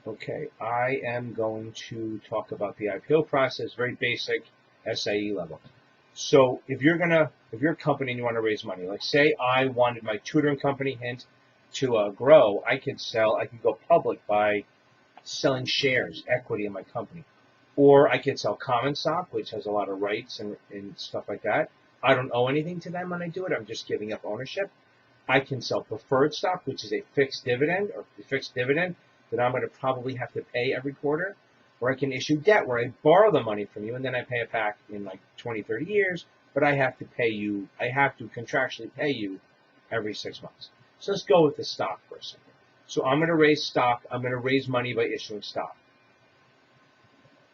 Okay, I am going to talk about the IPO process, very basic SIE level. So if you're a company and you want to raise money, like say I wanted my tutoring company, Hint, to grow, I could go public by selling shares, equity in my company. Or I could sell common stock, which has a lot of rights and stuff like that. I don't owe anything to them when I do it. I'm just giving up ownership. I can sell preferred stock, which is a fixed dividend that I'm going to probably have to pay every quarter. Or I can issue debt where I borrow the money from you and then I pay it back in like 20, 30 years, but I have to contractually pay you every 6 months. So let's go with the stock for a second. So I'm going to raise stock. I'm going to raise money by issuing stock.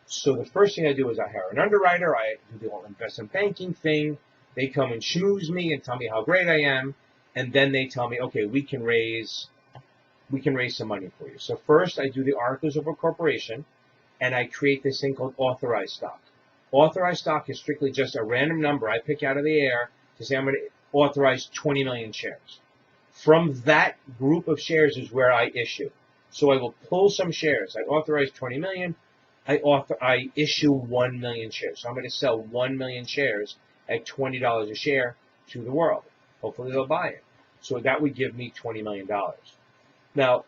So the first thing I do is I hire an underwriter. I do the whole investment banking thing. They come and schmooze me and tell me how great I am. And then they tell me, okay, we can raise some money for you. So first I do the articles of incorporation and I create this thing called authorized stock. Authorized stock is strictly just a random number I pick out of the air to say I'm going to authorize 20 million shares. From that group of shares is where I issue. So I will pull some shares. I authorize 20 million. I issue 1 million shares. So I'm going to sell 1 million shares at $20 a share to the world. Hopefully they'll buy it. So that would give me $20 million. Now,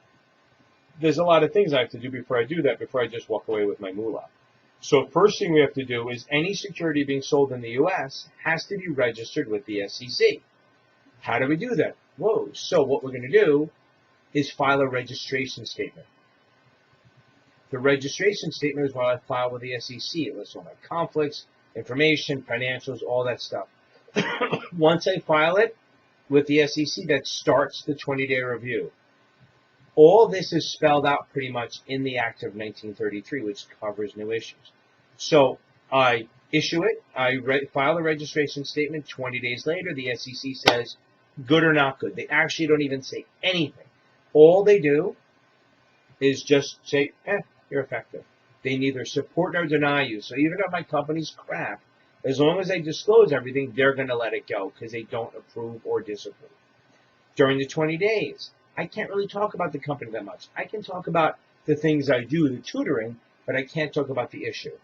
there's a lot of things I have to do before I do that, before I just walk away with my moolah. So first thing we have to do is any security being sold in the U.S. has to be registered with the SEC. How do we do that? Whoa, so what we're going to do is file a registration statement. The registration statement is what I file with the SEC. It lists all my conflicts, information, financials, all that stuff. Once I file it with the SEC, that starts the 20-day review. All this is spelled out pretty much in the Act of 1933, which covers new issues. So I issue it, I file the registration statement. 20 days later, the SEC says, good or not good. They actually don't even say anything. All they do is just say, you're effective. They neither support nor deny you. So even if my company's crap, as long as they disclose everything, they're going to let it go because they don't approve or disapprove. During the 20 days, I can't really talk about the company that much. I can talk about the things I do, the tutoring, but I can't talk about the issue.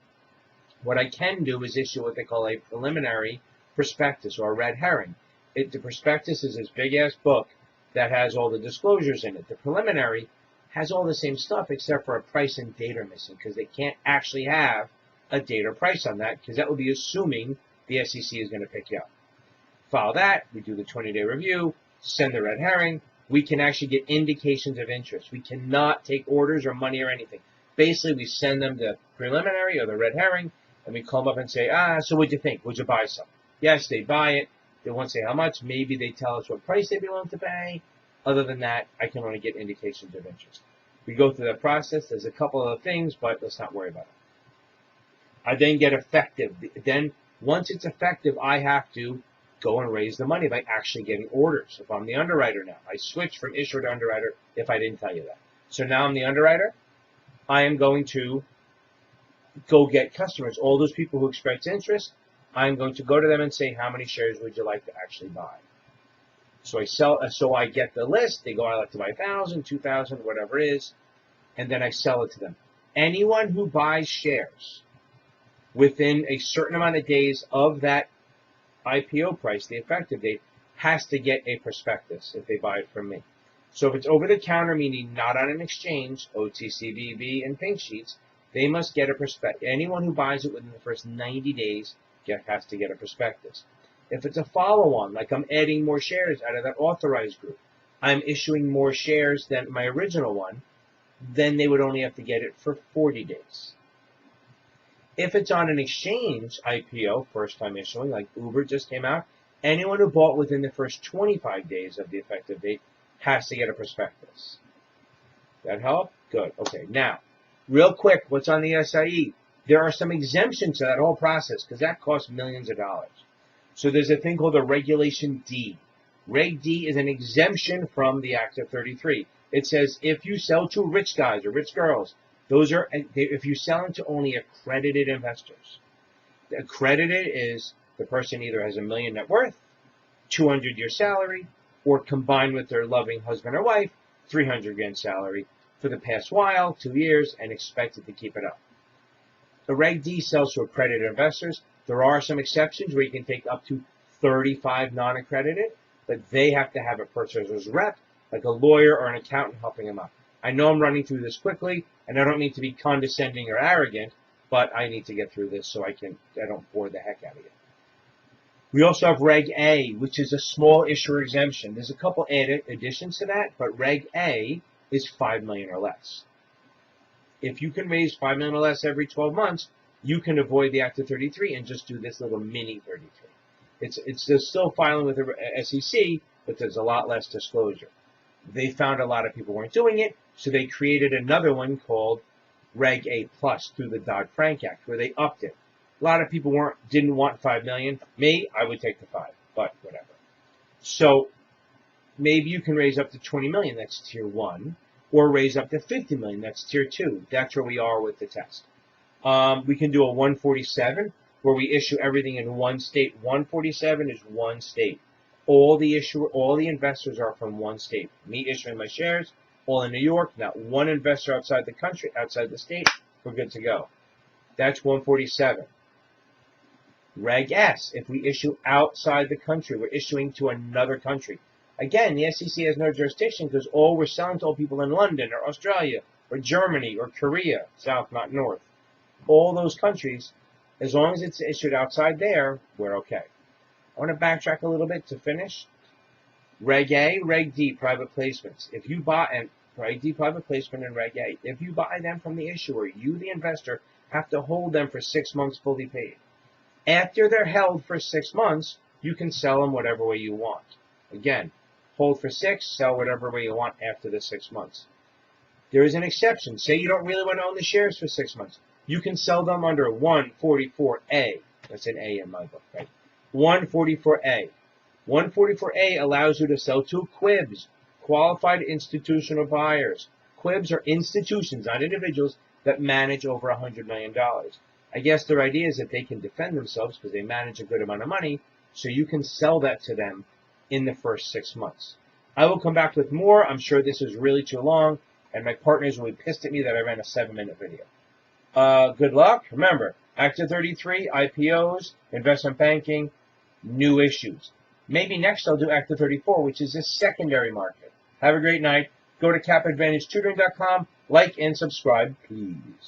What I can do is issue what they call a preliminary prospectus or a red herring. The prospectus is this big-ass book that has all the disclosures in it. The preliminary has all the same stuff except for a price and date are missing because they can't actually have a date or price on that because that would be assuming the SEC is going to pick you up. File that. We do the 20-day review. Send the red herring. We can actually get indications of interest. We cannot take orders or money or anything. Basically, we send them the preliminary or the red herring, and we call them up and say, so what'd you think? Would you buy some? Yes, they buy it. They won't say how much. Maybe they tell us what price they'd be willing to pay. Other than that, I can only get indications of interest. We go through that process. There's a couple of things, but let's not worry about it. I then get effective. Then, once it's effective, I have to go and raise the money by actually getting orders. If I'm the underwriter now, I switch from issuer to underwriter if I didn't tell you that. So now I'm the underwriter. I am going to go get customers. All those people who express interest, I'm going to go to them and say, how many shares would you like to actually buy? So I get the list. They go, I like to buy 1,000, 2,000, whatever it is, and then I sell it to them. Anyone who buys shares within a certain amount of days of that IPO price, the effective date, has to get a prospectus if they buy it from me. So if it's over the counter, meaning not on an exchange, OTCBB and pink sheets, they must get a prospectus. Anyone who buys it within the first 90 days has to get a prospectus. If it's a follow-on, like I'm adding more shares out of that authorized group, I'm issuing more shares than my original one, then they would only have to get it for 40 days. If it's on an exchange IPO, first time issuing, like Uber just came out, anyone who bought within the first 25 days of the effective date has to get a prospectus. That help? Good. Okay. Now, real quick, what's on the SIE? There are some exemptions to that whole process because that costs millions of dollars. So there's a thing called a Regulation D. Reg D is an exemption from the Act of 33. It says if you sell to rich guys or rich girls, if you sell them to only accredited investors. Accredited is the person either has $1 million net worth, 200-year salary, or combined with their loving husband or wife, 300 grand salary. for the past while, 2 years, and expected to keep it up. The Reg D sells to accredited investors. There are some exceptions where you can take up to 35 non-accredited, but they have to have a purchaser's rep, like a lawyer or an accountant helping them out. I know I'm running through this quickly, and I don't mean to be condescending or arrogant, but I need to get through this so I don't bore the heck out of you. We also have Reg A, which is a small issuer exemption. There's a couple additions to that, but Reg A is $5 million or less. If you can raise $5 million or less every 12 months, you can avoid the Act of 33 and just do this little mini 33. It's still filing with the SEC, but there's a lot less disclosure. They found a lot of people weren't doing it, so they created another one called Reg A Plus through the Dodd-Frank Act, where they upped it. A lot of people didn't want $5 million. Me, I would take the 5, but whatever. So maybe you can raise up to $20 million, that's tier 1, or raise up to $50 million, that's tier 2. That's where we are with the test. We can do a 147, where we issue everything in one state. 147 is one state. All the investors are from one state. Me issuing my shares, all in New York, not one investor outside the country, outside the state, we're good to go. That's 147. Reg S, if we issue outside the country, we're issuing to another country. Again, the SEC has no jurisdiction because all we're selling to all people in London or Australia or Germany or Korea, south, not north. All those countries, as long as it's issued outside there, we're okay. I want to backtrack a little bit to finish. Reg A, Reg D, private placements. If you buy, and Reg D, private placement, and Reg A, if you buy them from the issuer, you, the investor, have to hold them for 6 months fully paid. After they're held for 6 months, you can sell them whatever way you want. Again, hold for 6, sell whatever way you want after the 6 months. There is an exception. Say you don't really want to own the shares for 6 months. You can sell them under 144A. That's an A in my book, right? 144A. 144A allows you to sell to QIBs, qualified institutional buyers. QIBs are institutions, not individuals, that manage over $100 million. I guess their idea is that they can defend themselves because they manage a good amount of money, so you can sell that to them in the first 6 months. I will come back with more. I'm sure this is really too long, and my partners will be pissed at me that I ran a 7-minute video. Good luck. Remember, Act of 33, IPOs, investment banking, new issues. Maybe next I'll do Act of 34, which is a secondary market. Have a great night. Go to capadvantagetutoring.com, like and subscribe, please.